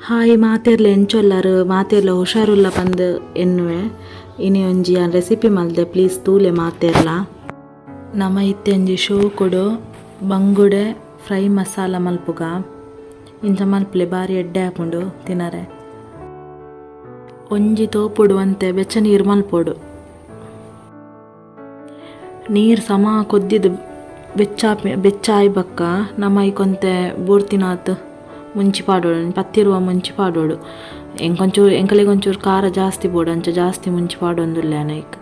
Hi ಮಾತೆರ್ಲ ಎಂಚೊಲ್ಲರು ಮಾತೆರ್ಲ ಹುಷಾರುಲ್ಲ ಪಂದ್ ಎನ್ನುವೆ ಇನಿ ಒಂಜಿ ರೆಸಿಪಿ ಮಲ್ದೆ ಪ್ಲೀಸ್ ತೂಲೆ ಮಾತೆರ್ಲ ನಮ ಇತ್ತೆ ಒಂಜಿ ಶೋ ಕೊಡು ಬಂಗುಡೆ ಫ್ರೈ ಮಸಾಲ ಮಲ್ಪುಗ ಇಂಚ ಮಲ್ಪಲೆ ಬಾರಿ ಎಡ್ಡೆ ಹಾಕೊಂಡು ತಿನ್ನರೆ ಒಂಜಿ ತೋಪುಡು ಅಂತೆ ಬೆಚ್ಚ ನೀರು ಮಲ್ಪೋಡು ನೀರು ಸಮ ಕೊದ್ದಿದ್ದು ಬೆಚ್ಚಾಯಿ ಬಕ್ಕ ನಮ ಇಕೊಂತೆ ಬೋರ್ತಿನಾತ್ ಮುಂಚಿ ಪಾಡೋಡು ಪತ್ತಿರುವ ಮುಂಚಿ ಪಾಡೋಡು ಎಂಕಲೆಗೊಂಚೂರು ಖಾರ ಜಾಸ್ತಿ ಬೋಡು ಅಂಚ ಜಾಸ್ತಿ ಮುಂಚಿ ಪಾಡೊಂದುಲ್ಲೆ ನೈಕ್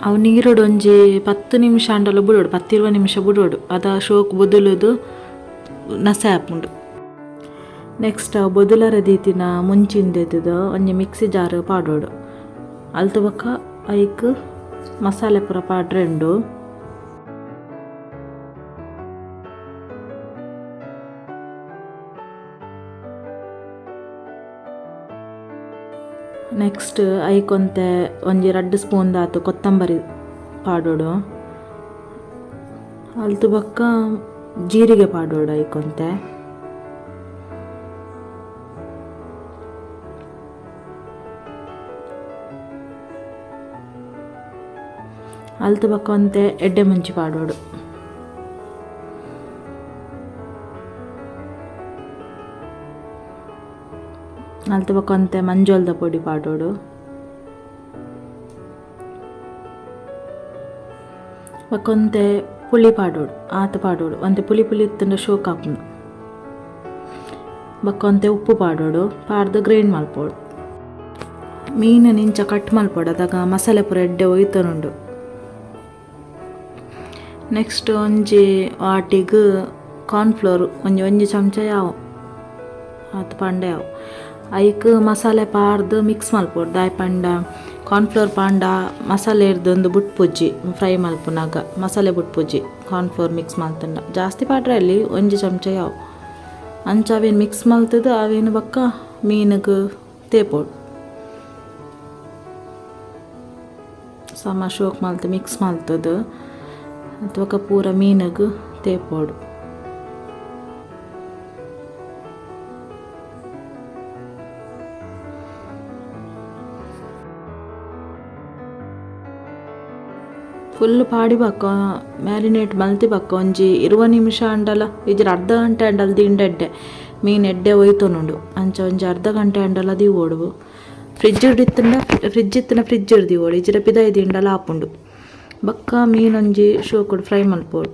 ಅವು ನೀರೋಡು ಒಂಜಿ 10 ನಿಮಿಷ ಅಂಡಲ ಬಿಡೋಡು 10-20 ನಿಮಿಷ ಬಿಡೋಡು ಅದ ಶೋಕ್ ಬೊದುಲುದು ನಸೆ ಹಾಪುಂಡು. ನೆಕ್ಸ್ಟ್ ಅವು ಬೊದುಲರ ದೀತಿನ ಮುಂಚಿಂದೆದ್ದು ಒಂಜಿ ಮಿಕ್ಸಿ ಜಾರ್ ಪಾಡೋಡು ಅಲ್ತು ಬಕ್ಕ ಐಕ್ ಮಸಾಲೆ ಪೂರ ಪಾಡ್ರೆಂಡು ನೆಕ್ಸ್ಟ್ ಐಕೊಂತೆ ಒಂಜಿ 2 ಸ್ಪೂನ್ ದಾತು ಕೊತ್ತಂಬರಿ ಪಾಡೋಡು ಅಲ್ತು ಬಕ್ಕ ಜೀರಿಗೆ ಪಾಡೋಡು ಐಕೊಂತೆ ಅಲ್ತು ಬಕ್ಕ ಒಂತೆ ಎಡ್ಡೆ ಮುಂಚಿ ಪಾಡೋಡು ಅಲ್ತು ಬಕ್ಕ ಒಂತೆ ಮಂಜೋಲ್ದ ಪೊಡಿ ಪಾಡೋಡು ಬಕ್ಕೊಂತೆ ಪುಳಿ ಪಾಡೋಡು ಆತ ಪಾಡೋಡು ಒಂತೆ ಪುಳಿ ಇತ್ತಂಡ ಶೋಕ್ ಹಾಪುಂಡು ಬಕ್ಕೊಂತೆ ಉಪ್ಪು ಪಾಡೋಡು ಪಾಡ್ದು ಗ್ರೈಂಡ್ ಮಲ್ಪೋಡು ಮೀನು ನಿಂಚ ಕಟ್ ಮಲ್ಪೋಡು ಅದಾಗ ಮಸಾಲೆ ಪೂರ ಎಡ್ಡೆ ಒಯ್ತನುಂಡು. ನೆಕ್ಸ್ಟ್ ಒಂಜಿ ವಾಟಿಗ್ ಕಾರ್ನ್ಫ್ಲೋರ್ ಒಂಜಿ ಚಮಚ ಯಾವು ಆತ ಪಂಡ ಯಾವು ಐಕ್ ಮಸಾಲೆ ಪಾಡ್ದು ಮಿಕ್ಸ್ ಮಲ್ಪೋಡು ದಾಯ್ ಪಂಡ ಕಾರ್ನ್ಫ್ಲೋರ್ ಪಾಂಡ ಮಸಾಲೆ ಇರ್ದೊಂದು ಬುಟ್ಪುಜ್ಜಿ ಫ್ರೈ ಮಲ್ಪುನಾಗ ಮಸಾಲೆ ಬುಟ್ಪುಜ್ಜಿ ಕಾರ್ನ್ಫ್ಲೋರ್ ಮಿಕ್ಸ್ ಮಲ್ತಂಡ ಜಾಸ್ತಿ ಪಾಡ್ರೆ ಅಲ್ಲಿ ಒಂಜಿ ಚಮಚ ಯಾವು ಅಂಚ ಅವೇನು ಮಿಕ್ಸ್ ಮಲ್ತದ ಅವೇನು ಬಕ್ಕ ಮೀನಿಗೆ ತೇಪೋಡು ಸಮ ಶೋಕ್ ಮಲ್ತು ಮಿಕ್ಸ್ ಮಲ್ತದ ಅಥವಾ ಪೂರ ಮೀನಿಗೆ ತೇಪೋಡು. ಫುಲ್ ಪಾಡಿ ಬಕ್ಕ ಮ್ಯಾರಿನೇಟ್ ಮಲ್ತಿ ಬಕ್ಕ ಒಂಜಿ 20 ನಿಮಿಷ ಅಂಡಲ ಇಜ್ರ ಅರ್ಧ ಗಂಟೆ ಅಂಡಲ ದಿಂಡೆಡ್ಡೆ ಮೀನು ಎಡ್ಡೆ ಒಯ್ತೊನುಂಡು ಅಂಚ ಒಂಜಿ ಅರ್ಧ ಗಂಟೆ ಅಂಡಲ ದಿವೋಡು ಫ್ರಿಜ್ ಇತ್ತಿನ ಫ್ರಿಜ್ ದಿವೋಡು ಇಜ್ರ ಪಿದಾಯಿ ದಿಂಡಲ ಹಾಪುಂಡು ಬಕ್ಕ ಮೀನೊಂಜಿ ಶೋಕುಡು ಫ್ರೈ ಮಲ್ಪೋಡು.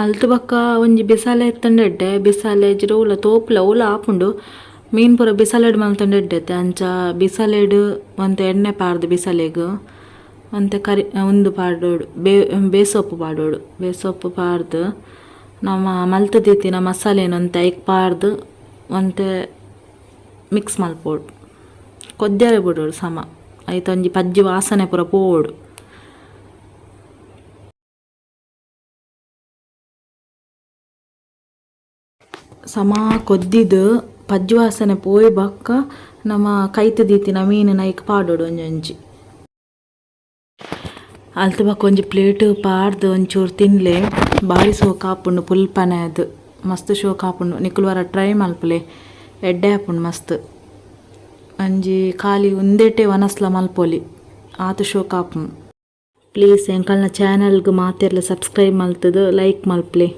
ಅಲ್ತು ಬಕ್ಕ ಒಂಜಿ ಬಿಸಾಲೆ ಎತ್ತಂಡೆಡ್ಡೆ ಬಿಸಾಲೆ ಇಜ್ರ ಉಲ ತೋಪುಲ ಉಲ ಹಾಪುಂಡು ಮೀನು ಪೂರ ಬಿಸಾಲೆಡ್ ಮಲ್ತಂಡೆಡ್ಡೆ ಅಂಚ ಬಿಸಾಲೆಡ್ ಒಂತೆ ಎಣ್ಣೆ ಪಾಡ್ದು ಬಿಸಾಲೆಗ್ ಒಂತೆ ಉಂದು ಪಾಡೋಡು ಬೇಸೊಪ್ಪು ಪಾಡೋಡು ಬೇಸೊಪ್ಪು ಪಾಡ್ದು ನಮ್ಮ ಮಲ್ತದಿತ್ತಿನ ಮಸಾಲೆನೊಂತೆ ಐಕ್ ಪಾಡ್ದು ಒಂತೆ ಮಿಕ್ಸ್ ಮಲ್ಪೋಡು ಕೊದ್ದರೆ ಬಿಡೋಡು ಸಮ ಐತ ಒಂಜಿ ಪಜ್ಜಿ ವಾಸನೆ ಪೂರ ಪೋಡು ಸಮ ಕೊದ್ದಿದ್ದು ಪಜ್ಜಿ ವಾಸನೆ ಪೋಯ್ ಬಕ್ಕ ನಮ್ಮ ಕೈತ ದೀತಿನ ಮೀನಿನ ಐಕ್ ಪಾಡೋಡು ಒಂಜೊಂಜಿ ಅಲ್ತು ಬಕ್ಕ ಒಂಜಿ ಪ್ಲೇಟ್ ಪಾಡ್ದು ಒಂಚೂರು ತಿನ್ಲೆ ಬಾರಿ ಶೋಕ್ ಹಾಪುಂಡು ಪುಲ್ಪನೆ ಅದು ಮಸ್ತ್ ಶೋಕ್ ಹಾಪುಂಡು ನಿಕುಲ್ವಾರ ಟ್ರೈ ಮಲ್ಪಲೆ ಎಡ್ಡೆ ಹಾಪುಂಡು ಮಸ್ತ್ ಒಂಜಿ ಖಾಲಿ ಉಂದೇಟೆ ವನಸ್ಲ ಮಲ್ಪೊಲಿ ಆತ ಶೋಕ್ ಹಾಪುಂಡು. ಪ್ಲೀಸ್ ಎಂಕಲ್ನ ಚಾನಲ್ಗೆ ಮಾತೆರ್ಲ ಸಬ್ಸ್ಕ್ರೈಬ್ ಮಲ್ತದು ಲೈಕ್ ಮಲ್ಪಲೆ.